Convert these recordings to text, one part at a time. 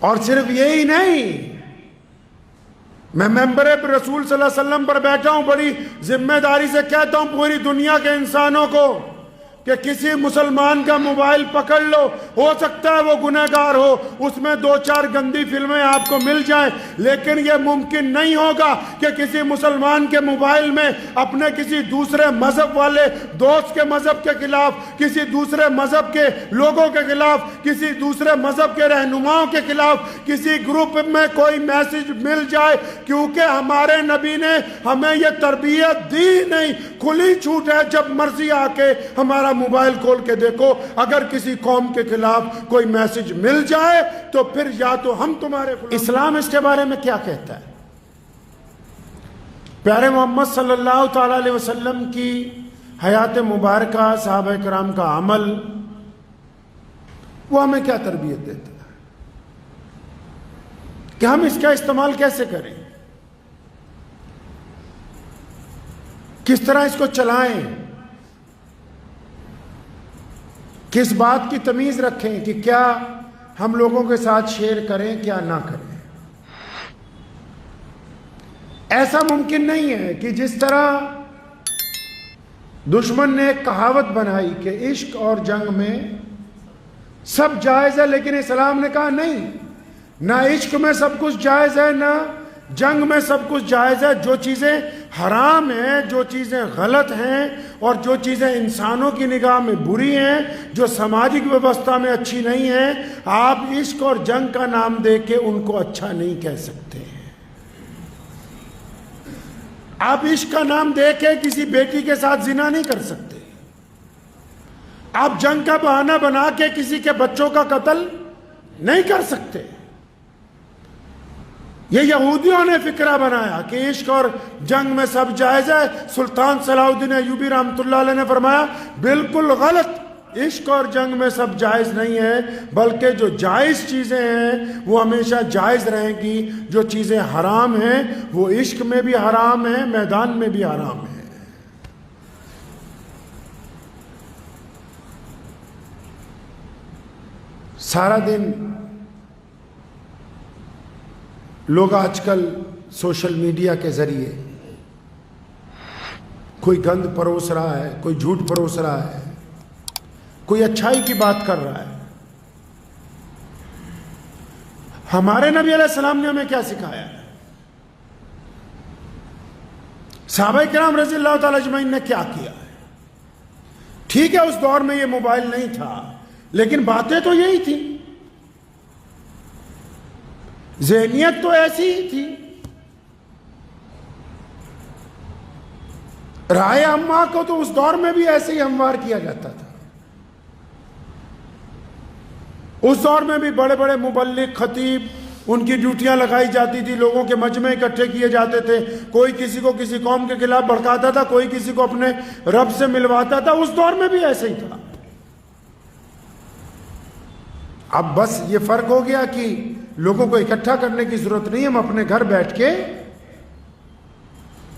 اور صرف یہی نہیں، میں ممبر رسول صلی اللہ علیہ وسلم پر بیٹھا ہوں، بڑی ذمہ داری سے کہتا ہوں پوری دنیا کے انسانوں کو کہ کسی مسلمان کا موبائل پکڑ لو، ہو سکتا ہے وہ گنہگار ہو، اس میں 2-4 گندی فلمیں آپ کو مل جائیں، لیکن یہ ممکن نہیں ہوگا کہ کسی مسلمان کے موبائل میں اپنے کسی دوسرے مذہب والے دوست کے مذہب کے خلاف، کسی دوسرے مذہب کے لوگوں کے خلاف، کسی دوسرے مذہب کے رہنماؤں کے خلاف کسی گروپ میں کوئی میسج مل جائے، کیونکہ ہمارے نبی نے ہمیں یہ تربیت دی نہیں، کھلی چھوٹ ہے، جب مرضی آ کے ہمارا موبائل کھول کے دیکھو، اگر کسی قوم کے خلاف کوئی میسج مل جائے تو پھر یا تو ہم تمہارے اسلام اس کے بارے میں کیا کہتا ہے؟ پیارے محمد صلی اللہ تعالی علیہ وسلم کی حیات مبارکہ، صحابہ کرام کا عمل، وہ ہمیں کیا تربیت دیتا ہے کہ ہم اس کا استعمال کیسے کریں، کس طرح اس کو چلائیں، کس بات کی تمیز رکھیں کہ کیا ہم لوگوں کے ساتھ شیئر کریں، کیا نہ کریں۔ ایسا ممکن نہیں ہے کہ جس طرح دشمن نے ایک کہاوت بنائی کہ عشق اور جنگ میں سب جائز ہے، لیکن اسلام نے کہا نہیں، نہ عشق میں سب کچھ جائز ہے، نہ جنگ میں سب کچھ جائز ہے۔ جو چیزیں حرام ہیں، جو چیزیں غلط ہیں، اور جو چیزیں انسانوں کی نگاہ میں بری ہیں، جو سماجک ویوستھا میں اچھی نہیں ہیں، آپ عشق اور جنگ کا نام دے کے ان کو اچھا نہیں کہہ سکتے ہیں۔ آپ عشق کا نام دے کے کسی بیٹی کے ساتھ زنا نہیں کر سکتے، آپ جنگ کا بہانہ بنا کے کسی کے بچوں کا قتل نہیں کر سکتے۔ یہ یہودیوں نے فکرہ بنایا کہ عشق اور جنگ میں سب جائز ہے۔ سلطان صلاح الدین ایوبی رحمۃ اللہ علیہ نے فرمایا بالکل غلط، عشق اور جنگ میں سب جائز نہیں ہے، بلکہ جو جائز چیزیں ہیں وہ ہمیشہ جائز رہیں گی، جو چیزیں حرام ہیں وہ عشق میں بھی حرام ہیں، میدان میں بھی حرام ہیں۔ سارا دن لوگ آج کل سوشل میڈیا کے ذریعے کوئی گند پروس رہا ہے، کوئی جھوٹ پروس رہا ہے، کوئی اچھائی کی بات کر رہا ہے۔ ہمارے نبی علیہ السلام نے ہمیں کیا سکھایا ہے؟ صحابہ کرام رضی اللہ تعالی اجمعین نے کیا کیا ہے؟ ٹھیک ہے اس دور میں یہ موبائل نہیں تھا، لیکن باتیں تو یہی تھی، ذہنیت تو ایسی ہی تھی۔ رائے عامہ کو تو اس دور میں بھی ایسے ہی ہموار کیا جاتا تھا۔ اس دور میں بھی بڑے بڑے مبلغ، خطیب، ان کی ڈیوٹیاں لگائی جاتی تھی، لوگوں کے مجمع اکٹھے کیے جاتے تھے، کوئی کسی کو کسی قوم کے خلاف بھڑکاتا تھا، کوئی کسی کو اپنے رب سے ملواتا تھا۔ اس دور میں بھی ایسے ہی تھا۔ اب بس یہ فرق ہو گیا کہ لوگوں کو اکٹھا کرنے کی ضرورت نہیں، ہم اپنے گھر بیٹھ کے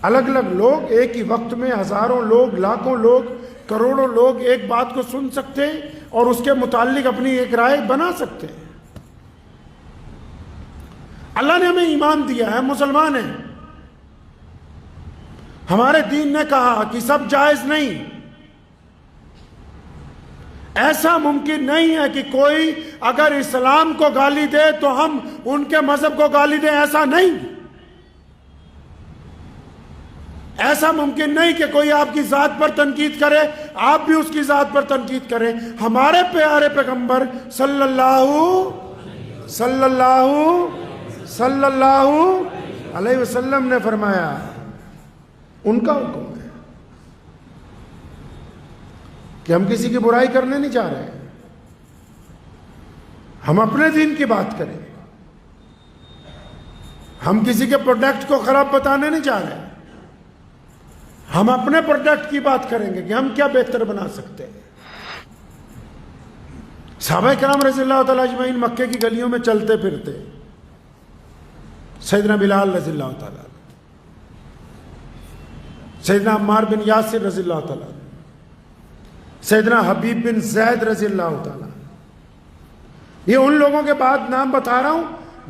الگ الگ لوگ ایک ہی وقت میں ہزاروں لوگ، لاکھوں لوگ، کروڑوں لوگ ایک بات کو سن سکتے ہیں اور اس کے متعلق اپنی ایک رائے بنا سکتے ہیں۔ اللہ نے ہمیں ایمان دیا ہے، مسلمان ہیں، ہمارے دین نے کہا کہ سب جائز نہیں۔ ایسا ممکن نہیں ہے کہ کوئی اگر اسلام کو گالی دے تو ہم ان کے مذہب کو گالی دیں، ایسا نہیں۔ ایسا ممکن نہیں کہ کوئی آپ کی ذات پر تنقید کرے، آپ بھی اس کی ذات پر تنقید کریں۔ ہمارے پیارے پیغمبر صلی اللہ علیہ وسلم نے فرمایا، ان کا حکم ہے کہ ہم کسی کی برائی کرنے نہیں چاہ رہے، ہم اپنے دین کی بات کریں، ہم کسی کے پروڈکٹ کو خراب بتانے نہیں چاہ رہے، ہم اپنے پروڈکٹ کی بات کریں گے کہ ہم کیا بہتر بنا سکتے ہیں۔ صحابہ کرام رضی اللہ تعالیٰ اجمعین مکے کی گلیوں میں چلتے پھرتے، سیدنا بلال رضی اللہ تعالیٰ، سیدنا عمار بن یاسر رضی اللہ تعالیٰ، سیدنا حبیب بن زید رضی اللہ تعالیٰ، یہ ان لوگوں کے بعد نام بتا رہا ہوں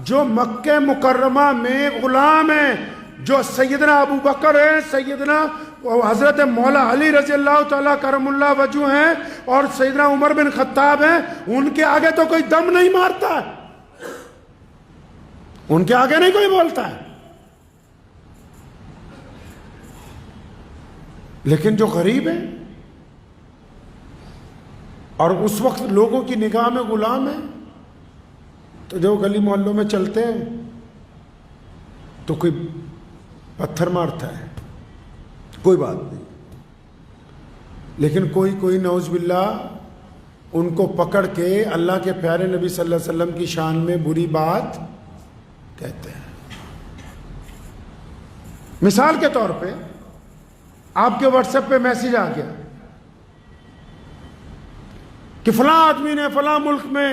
جو مکہ مکرمہ میں غلام ہیں، جو سیدنا ابو بکر ہیں، سیدنا حضرت مولا علی رضی اللہ تعالیٰ کرم اللہ وجہ ہیں، اور سیدنا عمر بن خطاب ہیں، ان کے آگے تو کوئی دم نہیں مارتا ہے، ان کے آگے نہیں کوئی بولتا ہے۔ لیکن جو غریب ہیں اور اس وقت لوگوں کی نگاہ میں غلام ہیں، تو جو گلی محلوں میں چلتے ہیں تو کوئی پتھر مارتا ہے، کوئی بات نہیں، لیکن کوئی نعوذ باللہ ان کو پکڑ کے اللہ کے پیارے نبی صلی اللہ علیہ وسلم کی شان میں بری بات کہتے ہیں۔ مثال کے طور پہ آپ کے واٹس ایپ پہ میسج آ گیا کہ فلاں آدمی نے فلاں ملک میں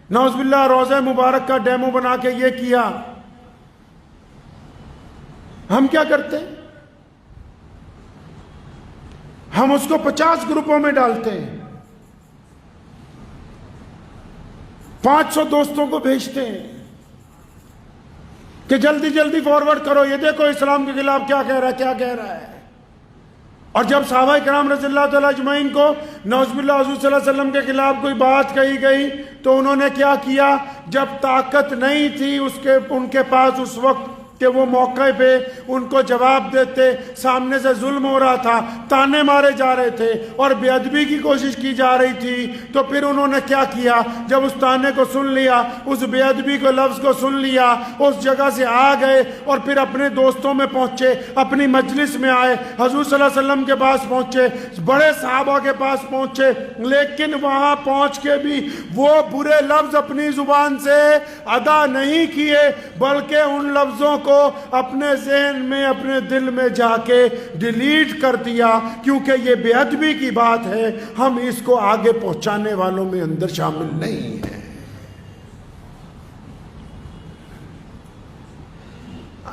نعوذ باللہ روضہ مبارک کا ڈیمو بنا کے یہ کیا، ہم کیا کرتے ہیں؟ ہم اس کو 50 گروپوں میں ڈالتے ہیں، 500 دوستوں کو بھیجتے ہیں کہ جلدی جلدی فارورڈ کرو، یہ دیکھو اسلام کے خلاف کیا کہہ رہا ہے، کیا کہہ رہا ہے۔ اور جب صحابہ کرام رضی اللہ تعالیٰ اجمعین کو نعوذ باللہ حضور صلی اللہ علیہ وسلم کے خلاف کوئی بات کہی گئی تو انہوں نے کیا کیا؟ جب طاقت نہیں تھی ان کے پاس اس وقت کہ وہ موقع پہ ان کو جواب دیتے، سامنے سے ظلم ہو رہا تھا، تانے مارے جا رہے تھے اور بے ادبی کی کوشش کی جا رہی تھی، تو پھر انہوں نے کیا کیا؟ جب اس تانے کو سن لیا، اس بے ادبی کو لفظ کو سن لیا، اس جگہ سے آ گئے اور پھر اپنے دوستوں میں پہنچے، اپنی مجلس میں آئے، حضور صلی اللہ علیہ وسلم کے پاس پہنچے، بڑے صحابہ کے پاس پہنچے، لیکن وہاں پہنچ کے بھی وہ برے لفظ اپنی زبان سے ادا نہیں کیے، بلکہ ان لفظوں کو اپنے ذہن میں اپنے دل میں جا کے ڈیلیٹ کر دیا، کیونکہ یہ بے ادبی کی بات ہے، ہم اس کو آگے پہنچانے والوں میں اندر شامل نہیں ہیں۔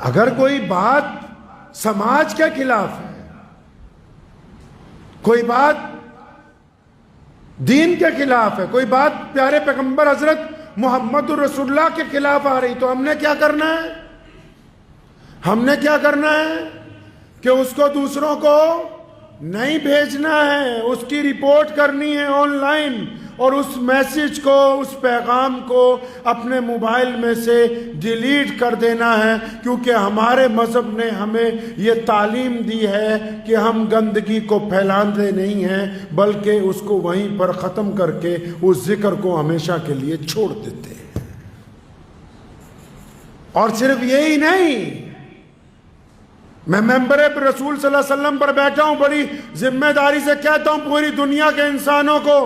اگر کوئی بات سماج کے خلاف ہے، کوئی بات دین کے خلاف ہے، کوئی بات پیارے پیغمبر حضرت محمد رسول اللہ کے خلاف آ رہی، تو ہم نے کیا کرنا ہے؟ ہم نے کیا کرنا ہے کہ اس کو دوسروں کو نہیں بھیجنا ہے، اس کی رپورٹ کرنی ہے آن لائن، اور اس میسج کو، اس پیغام کو اپنے موبائل میں سے ڈیلیٹ کر دینا ہے، کیونکہ ہمارے مذہب نے ہمیں یہ تعلیم دی ہے کہ ہم گندگی کو پھیلاتے نہیں ہیں، بلکہ اس کو وہیں پر ختم کر کے اس ذکر کو ہمیشہ کے لیے چھوڑ دیتے ہیں۔ اور صرف یہی نہیں، میں ممبر رسول صلی اللہ علیہ وسلم پر بیٹھا ہوں، بڑی ذمہ داری سے کہتا ہوں پوری دنیا کے انسانوں کو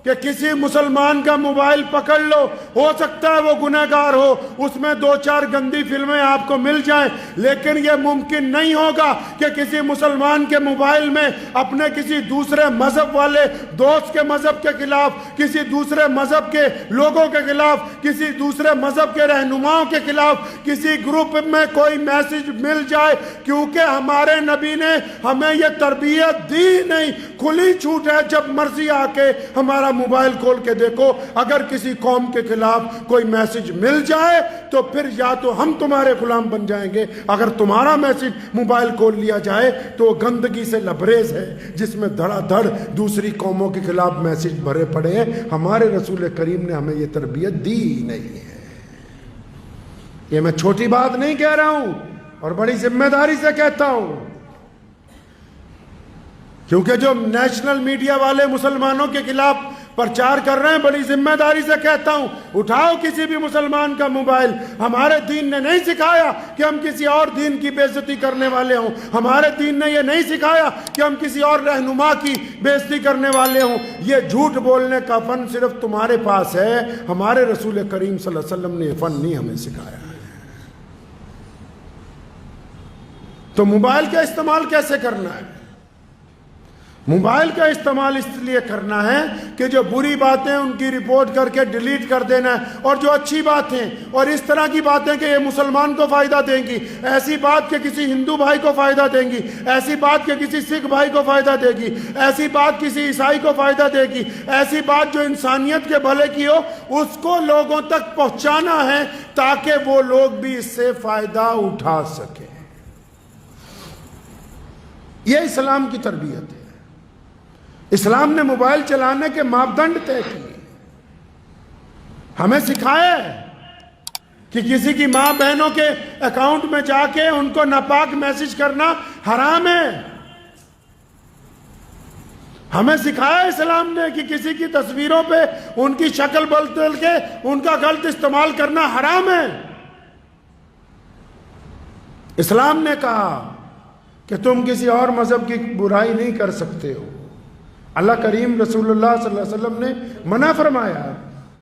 کہ کسی مسلمان کا موبائل پکڑ لو، ہو سکتا ہے وہ گنہگار ہو، اس میں 2-4 گندی فلمیں آپ کو مل جائیں، لیکن یہ ممکن نہیں ہوگا کہ کسی مسلمان کے موبائل میں اپنے کسی دوسرے مذہب والے دوست کے مذہب کے خلاف، کسی دوسرے مذہب کے لوگوں کے خلاف، کسی دوسرے مذہب کے رہنماؤں کے خلاف کسی گروپ میں کوئی میسج مل جائے، کیونکہ ہمارے نبی نے ہمیں یہ تربیت دی نہیں، کھلی چھوٹ ہے، جب مرضی آ کے ہمارا موبائل کھول کے دیکھو، اگر کسی قوم کے خلاف کوئی میسج مل جائے تو پھر یا تو ہم تمہارے غلام بن جائیں گے، اگر تمہارا میسج موبائل کھول لیا جائے تو گندگی سے لبریز ہے، جس میں دھڑا دھڑ دوسری قوموں کے خلاف میسج بھرے پڑے ہیں۔ ہمارے رسول کریم نے ہمیں یہ تربیت دی نہیں ہے۔ یہ میں چھوٹی بات نہیں کہہ رہا ہوں، اور بڑی ذمہ داری سے کہتا ہوں، کیونکہ جو نیشنل میڈیا والے مسلمانوں کے خلاف پرچار کر رہے ہیں، بڑی ذمہ داری سے کہتا ہوں، اٹھاؤ کسی بھی مسلمان کا موبائل۔ ہمارے دین نے نہیں سکھایا کہ ہم کسی اور دین کی بے عزتی کرنے والے ہوں، ہمارے دین نے یہ نہیں سکھایا کہ ہم کسی اور رہنما کی بے عزتی کرنے والے ہوں۔ یہ جھوٹ بولنے کا فن صرف تمہارے پاس ہے، ہمارے رسول کریم صلی اللہ علیہ وسلم نے یہ فن نہیں ہمیں سکھایا ہے۔ تو موبائل کا استعمال کیسے کرنا ہے؟ موبائل کا استعمال اس لیے کرنا ہے کہ جو بری باتیں ان کی رپورٹ کر کے ڈیلیٹ کر دینا ہے، اور جو اچھی باتیں اور اس طرح کی باتیں کہ یہ مسلمان کو فائدہ دیں گی، ایسی بات کہ کسی ہندو بھائی کو فائدہ دیں گی، ایسی بات کہ کسی سکھ بھائی کو فائدہ دے گی، ایسی بات کسی عیسائی کو فائدہ دے گی، ایسی بات جو انسانیت کے بھلے کی ہو، اس کو لوگوں تک پہنچانا ہے تاکہ وہ لوگ بھی اس سے فائدہ اٹھا سکیں۔ یہ اسلام کی تربیت ہے۔ اسلام نے موبائل چلانے کے ماپدنڈ طے کیے، ہمیں سکھایا ہے کہ کسی کی ماں بہنوں کے اکاؤنٹ میں جا کے ان کو ناپاک میسج کرنا حرام ہے۔ ہمیں سکھایا اسلام نے کہ کسی کی تصویروں پہ ان کی شکل بدل کے ان کا غلط استعمال کرنا حرام ہے۔ اسلام نے کہا کہ تم کسی اور مذہب کی برائی نہیں کر سکتے ہو۔ اللہ کریم رسول اللہ صلی اللہ علیہ وسلم نے منع فرمایا